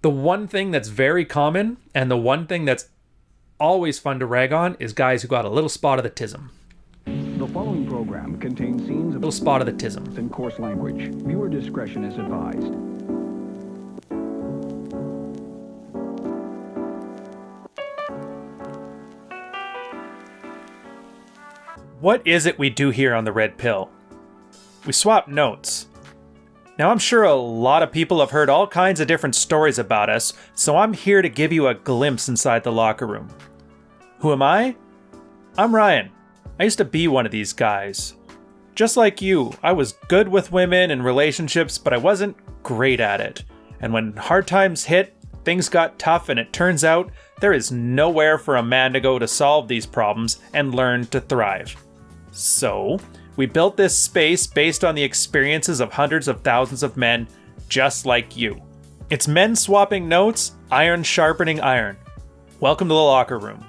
The one thing that's very common and the one thing that's always fun to rag on is guys who got a little spot of the tism. The following program contains scenes of Little spot of the tism. and coarse language. Viewer discretion is advised. What is it we do here on the Red Pill? We swap notes. Now I'm sure a lot of people have heard all kinds of different stories about us, so I'm here to give you a glimpse inside the locker room. Who am I? I'm Ryan. I used to be one of these guys. Just like you, I was good with women and relationships, but I wasn't great at it. And when hard times hit, things got tough, and it turns out there is nowhere for a man to go to solve these problems and learn to thrive. So, we built this space based on the experiences of hundreds of thousands of men just like you. It's men swapping notes, iron sharpening iron. Welcome to the locker room.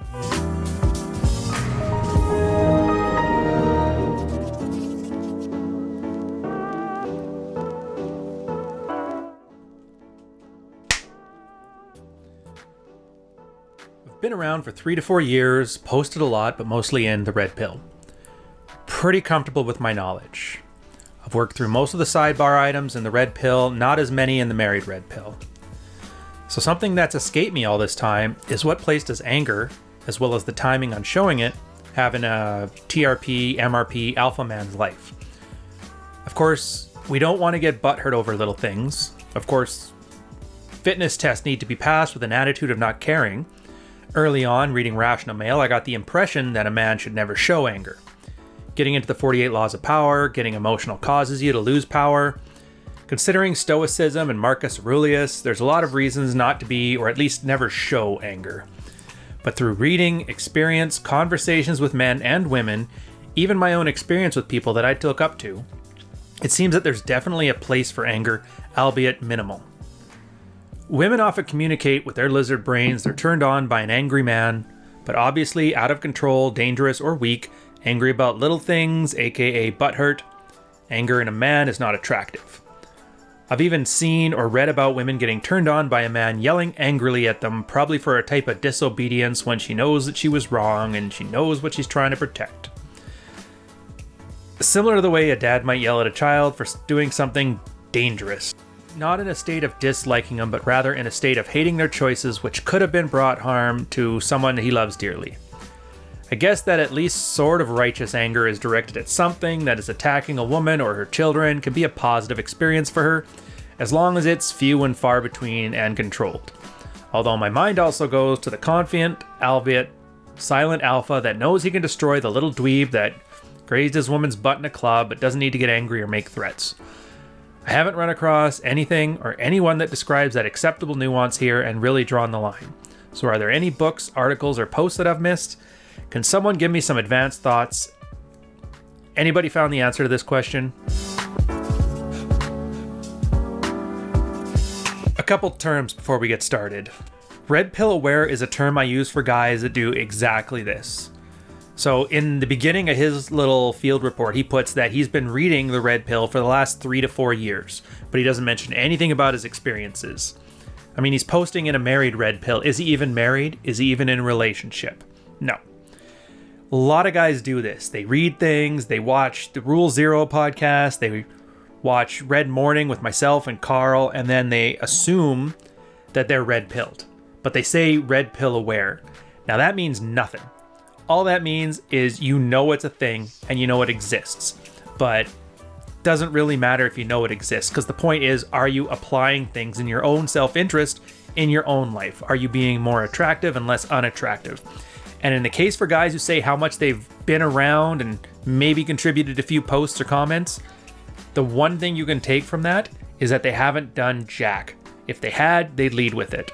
We've been around for 3 to 4 years, posted a lot, but mostly in the Red Pill. Pretty comfortable with my knowledge. I've worked through most of the sidebar items in the Red Pill, not as many in the Married Red Pill. So something that's escaped me all this time is what place does anger, as well as the timing on showing it, have in a TRP, MRP, alpha man's life. Of course, we don't want to get butthurt over little things. Of course, fitness tests need to be passed with an attitude of not caring. Early on, reading Rational Male, I got the impression that a man should never show anger. Getting into the 48 laws of power, getting emotional causes you to lose power. Considering Stoicism and Marcus Aurelius, there's a lot of reasons not to be, or at least never show anger. But through reading, experience, conversations with men and women, even my own experience with people that I look up to, it seems that there's definitely a place for anger, albeit minimal. Women often communicate with their lizard brains. They're turned on by an angry man, but obviously out of control, dangerous, or weak. Angry about little things, aka butthurt. Anger in a man is not attractive. I've even seen or read about women getting turned on by a man yelling angrily at them, probably for a type of disobedience when she knows that she was wrong and she knows what she's trying to protect. Similar to the way a dad might yell at a child for doing something dangerous. Not in a state of disliking them, but rather in a state of hating their choices, which could have been brought harm to someone he loves dearly. I guess that at least sort of righteous anger is directed at something that is attacking a woman or her children can be a positive experience for her, as long as it's few and far between and controlled. Although my mind also goes to the confident, albeit silent alpha that knows he can destroy the little dweeb that grazed his woman's butt in a club but doesn't need to get angry or make threats. I haven't run across anything or anyone that describes that acceptable nuance here and really drawn the line. So are there any books, articles, or posts that I've missed? Can someone give me some advanced thoughts? Anybody found the answer to this question? A couple terms before we get started. Red pill aware is a term I use for guys that do exactly this. So in the beginning of his little field report, he puts that he's been reading the Red Pill for the last 3 to 4 years, but he doesn't mention anything about his experiences. I mean, he's posting in a married Red Pill. Is he even married? Is he even in a relationship? No. A lot of guys do this. They read things, they watch the Rule Zero podcast, they watch Red Morning with myself and Carl, and then they assume that they're red pilled. But they say red pill aware. Now that means nothing. All that means is you know it's a thing and you know it exists. But it doesn't really matter if you know it exists, because the point is, are you applying things in your own self-interest in your own life? Are you being more attractive and less unattractive? And in the case for guys who say how much they've been around and maybe contributed a few posts or comments, the one thing you can take from that is that they haven't done jack. If they had, they'd lead with it.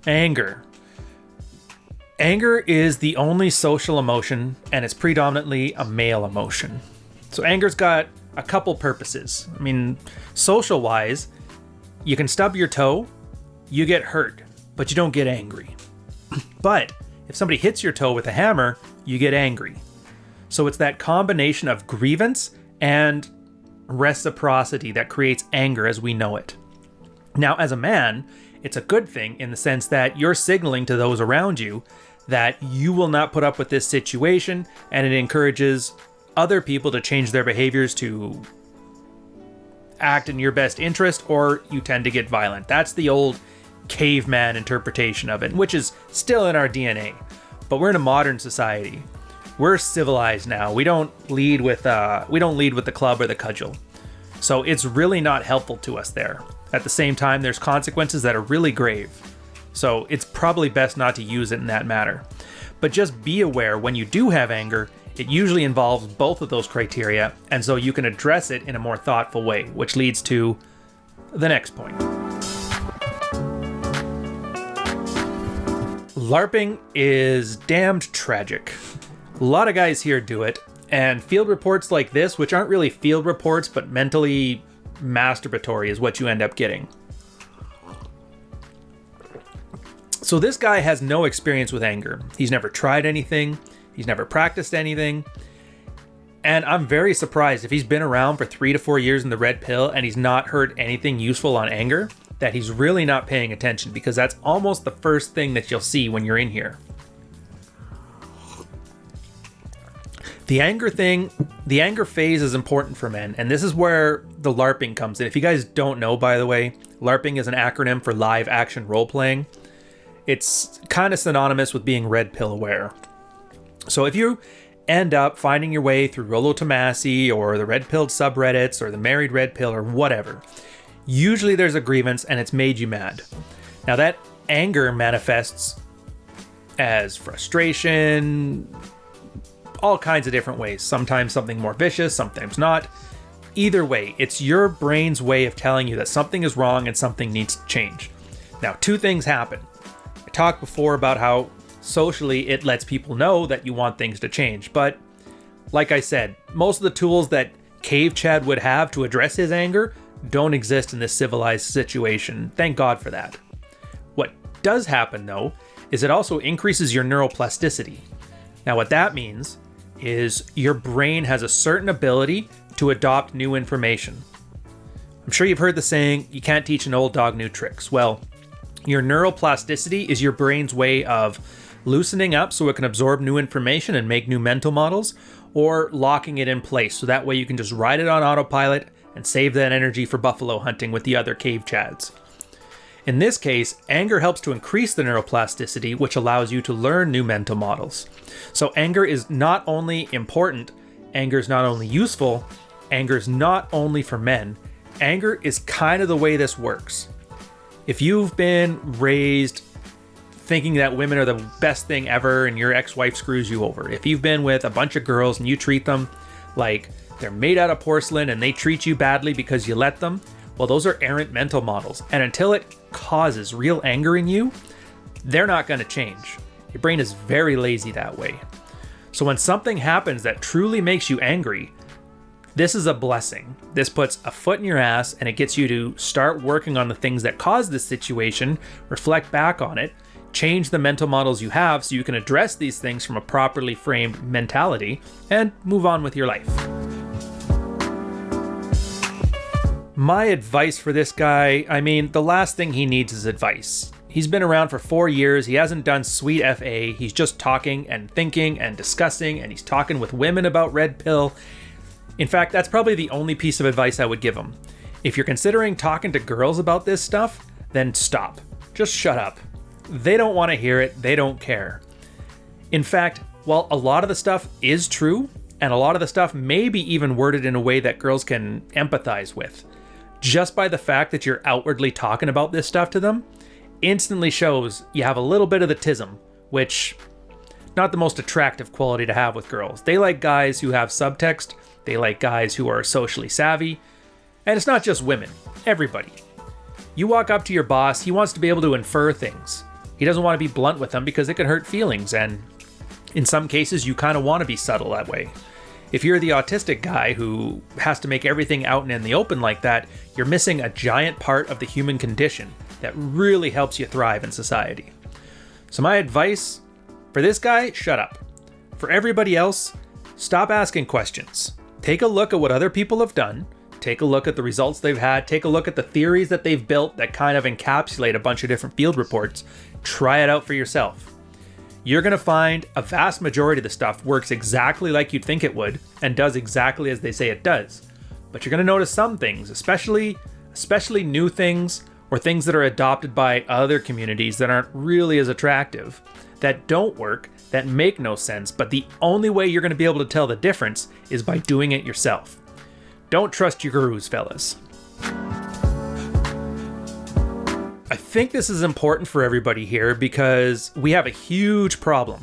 Anger. Anger is the only social emotion, and it's predominantly a male emotion. So anger's got a couple purposes. I mean, social-wise, you can stub your toe, you get hurt, but you don't get angry. But if somebody hits your toe with a hammer, you get angry. So it's that combination of grievance and reciprocity that creates anger as we know it. Now, as a man, it's a good thing in the sense that you're signaling to those around you that you will not put up with this situation, and it encourages other people to change their behaviors to act in your best interest, or you tend to get violent. That's the old caveman interpretation of it, which is still in our DNA. But we're in a modern society. We're civilized now. We don't lead with the club or the cudgel. So it's really not helpful to us there. At the same time, there's consequences that are really grave. So it's probably best not to use it in that matter. But just be aware when you do have anger, it usually involves both of those criteria, and so you can address it in a more thoughtful way, which leads to the next point. LARPing is damned tragic. A lot of guys here do it, and field reports like this, which aren't really field reports, but mentally masturbatory, is what you end up getting. So this guy has no experience with anger. He's never tried anything. He's never practiced anything. And I'm very surprised if he's been around for 3 to 4 years in the red pill and he's not heard anything useful on anger, that he's really not paying attention, because that's almost the first thing that you'll see when you're in here. The anger phase is important for men, and this is where the LARPing comes in. If you guys don't know, by the way, LARPing is an acronym for live action role-playing. It's kind of synonymous with being red pill aware. So if you end up finding your way through Rolo Tomasi or the red pilled subreddits or the married red pill or whatever, usually there's a grievance and it's made you mad. Now that anger manifests as frustration, all kinds of different ways. Sometimes something more vicious, sometimes not. Either way, it's your brain's way of telling you that something is wrong and something needs to change. Now, 2 things happen. I talked before about how socially it lets people know that you want things to change, but like I said, most of the tools that Cave Chad would have to address his anger don't exist in this civilized situation. Thank God for that. What does happen though is it also increases your neuroplasticity. Now what that means is your brain has a certain ability to adopt new information. I'm sure you've heard the saying, you can't teach an old dog new tricks. Well, your neuroplasticity is your brain's way of loosening up so it can absorb new information and make new mental models, or locking it in place so that way you can just ride it on autopilot and save that energy for buffalo hunting with the other cave chads. In this case, anger helps to increase the neuroplasticity, which allows you to learn new mental models. So anger is not only important, anger is not only useful, anger is not only for men, anger is kind of the way this works. If you've been raised thinking that women are the best thing ever and your ex-wife screws you over, if you've been with a bunch of girls and you treat them like they're made out of porcelain and they treat you badly because you let them, well, those are errant mental models. And until it causes real anger in you, they're not going to change. Your brain is very lazy that way. So when something happens that truly makes you angry, this is a blessing. This puts a foot in your ass and it gets you to start working on the things that caused this situation, reflect back on it, change the mental models you have so you can address these things from a properly framed mentality and move on with your life. My advice for this guy, the last thing he needs is advice. He's been around for 4 years. He hasn't done sweet FA. He's just talking and thinking and discussing, and he's talking with women about red pill. In fact, that's probably the only piece of advice I would give him. If you're considering talking to girls about this stuff, then stop. Just shut up. They don't want to hear it. They don't care. In fact, while a lot of the stuff is true, and a lot of the stuff may be even worded in a way that girls can empathize with, just by the fact that you're outwardly talking about this stuff to them, instantly shows you have a little bit of the tism, which not the most attractive quality to have with girls. They like guys who have subtext. They like guys who are socially savvy. And it's not just women, everybody. You walk up to your boss, he wants to be able to infer things. He doesn't want to be blunt with them because it can hurt feelings, and in some cases you kind of want to be subtle that way. If you're the autistic guy who has to make everything out and in the open like that, you're missing a giant part of the human condition that really helps you thrive in society. So my advice for this guy, shut up. For everybody else, stop asking questions. Take a look at what other people have done. take a look at the results they've had, take a look at the theories that they've built that kind of encapsulate a bunch of different field reports. Try it out for yourself. You're going to find a vast majority of the stuff works exactly like you'd think it would and does exactly as they say it does. But you're going to notice some things, especially new things or things that are adopted by other communities that aren't really as attractive, that don't work, that make no sense, but the only way you're going to be able to tell the difference is by doing it yourself. Don't trust your gurus, fellas. I think this is important for everybody here because we have a huge problem.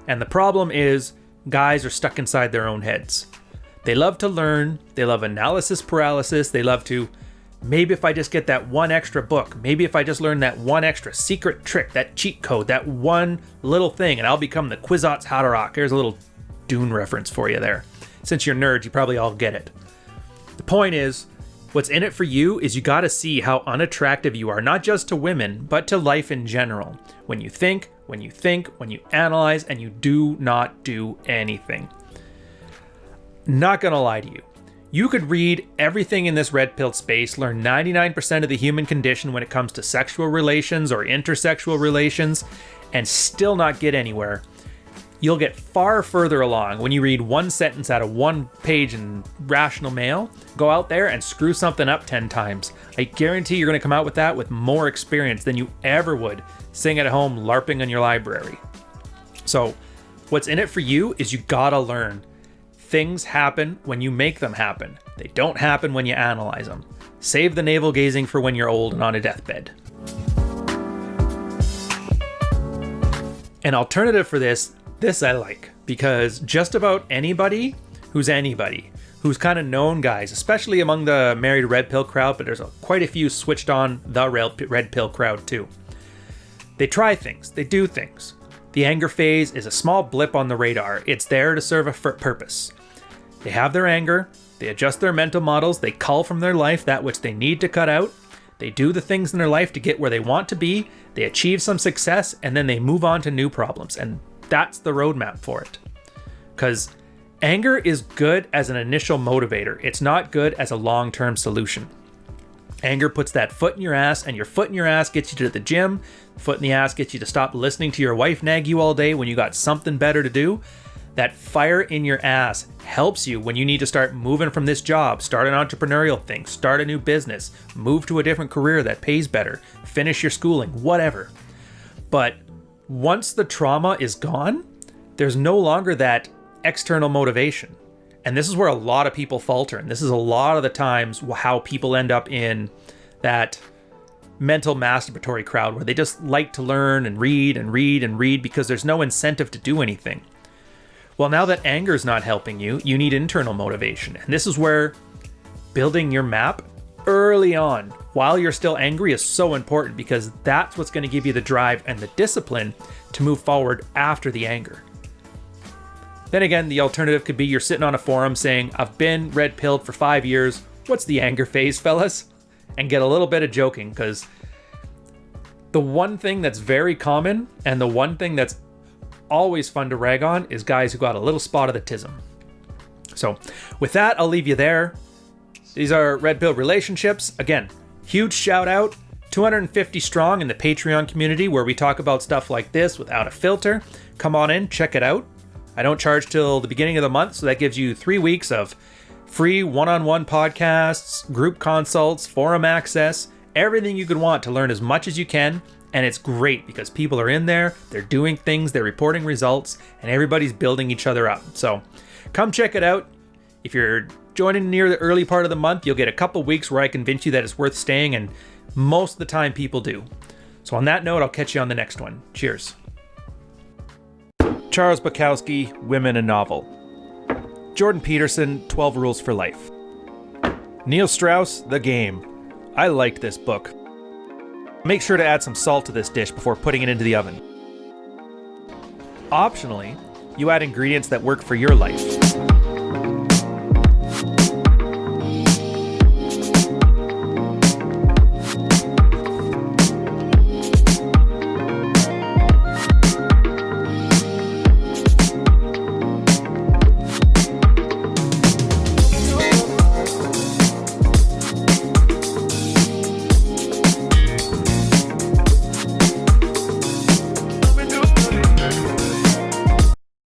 And the problem is guys are stuck inside their own heads. They love to learn, they love analysis paralysis, they love to, maybe if I just get that one extra book, maybe if I just learn that one extra secret trick, that cheat code, that one little thing, and I'll become the Kwisatz Haderach. Here's a little Dune reference for you there. Since you're nerds, you probably all get it. The point is, what's in it for you is you gotta see how unattractive you are, not just to women, but to life in general. When you think, when you analyze, and you do not do anything. Not gonna lie to you. You could read everything in this red pill space, learn 99% of the human condition when it comes to sexual relations or intersexual relations, and still not get anywhere. You'll get far further along when you read one sentence out of one page in Rational Mail, go out there and screw something up 10 times. I guarantee you're going to come out with that with more experience than you ever would sitting at home LARPing in your library. So what's in it for you is you gotta learn. Things happen when you make them happen. They don't happen when you analyze them. Save the navel gazing for when you're old and on a deathbed. An alternative for this I like, because just about anybody who's who's kind of known guys, especially among the married red pill crowd, but there's quite a few switched on the red pill crowd too. They try things, they do things. The anger phase is a small blip on the radar. It's there to serve a purpose. They have their anger, they adjust their mental models, they cull from their life that which they need to cut out, they do the things in their life to get where they want to be, they achieve some success, and then they move on to new problems. And that's the roadmap for it. Because anger is good as an initial motivator. It's not good as a long-term solution. Anger puts that foot in your ass, and your foot in your ass gets you to the gym. Foot in the ass gets you to stop listening to your wife nag you all day when you got something better to do. That fire in your ass helps you when you need to start moving from this job, start an entrepreneurial thing, start a new business, move to a different career that pays better, finish your schooling, whatever. But once the trauma is gone, there's no longer that external motivation. And this is where a lot of people falter. And this is a lot of the times how people end up in that mental masturbatory crowd where they just like to learn and read because there's no incentive to do anything. Well, now that anger is not helping you, you need internal motivation. And this is where building your map early on, while you're still angry, is so important, because that's what's going to give you the drive and the discipline to move forward after the anger. Then again, the alternative could be you're sitting on a forum saying, I've been red pilled for 5 years. What's the anger phase, fellas? And get a little bit of joking, because the one thing that's very common and the one thing that's always fun to rag on is guys who got a little spot of the tism. So with that, I'll leave you there. These are red pill relationships. Again, huge shout out, 250 strong in the Patreon community, where we talk about stuff like this without a filter. Come on in, check it out. I don't charge till the beginning of the month, so that gives you 3 weeks of free one-on-one podcasts, group consults, forum access, everything you could want to learn as much as you can. And it's great because people are in there, they're doing things, they're reporting results, and everybody's building each other up. So come check it out. If you're joining near the early part of the month, you'll get a couple weeks where I convince you that it's worth staying, and most of the time people do. So on that note, I'll catch you on the next one. Cheers. Charles Bukowski, Women, a Novel. Jordan Peterson, 12 Rules for Life. Neil Strauss, The Game. I liked this book. Make sure to add some salt to this dish before putting it into the oven. Optionally, you add ingredients that work for your life.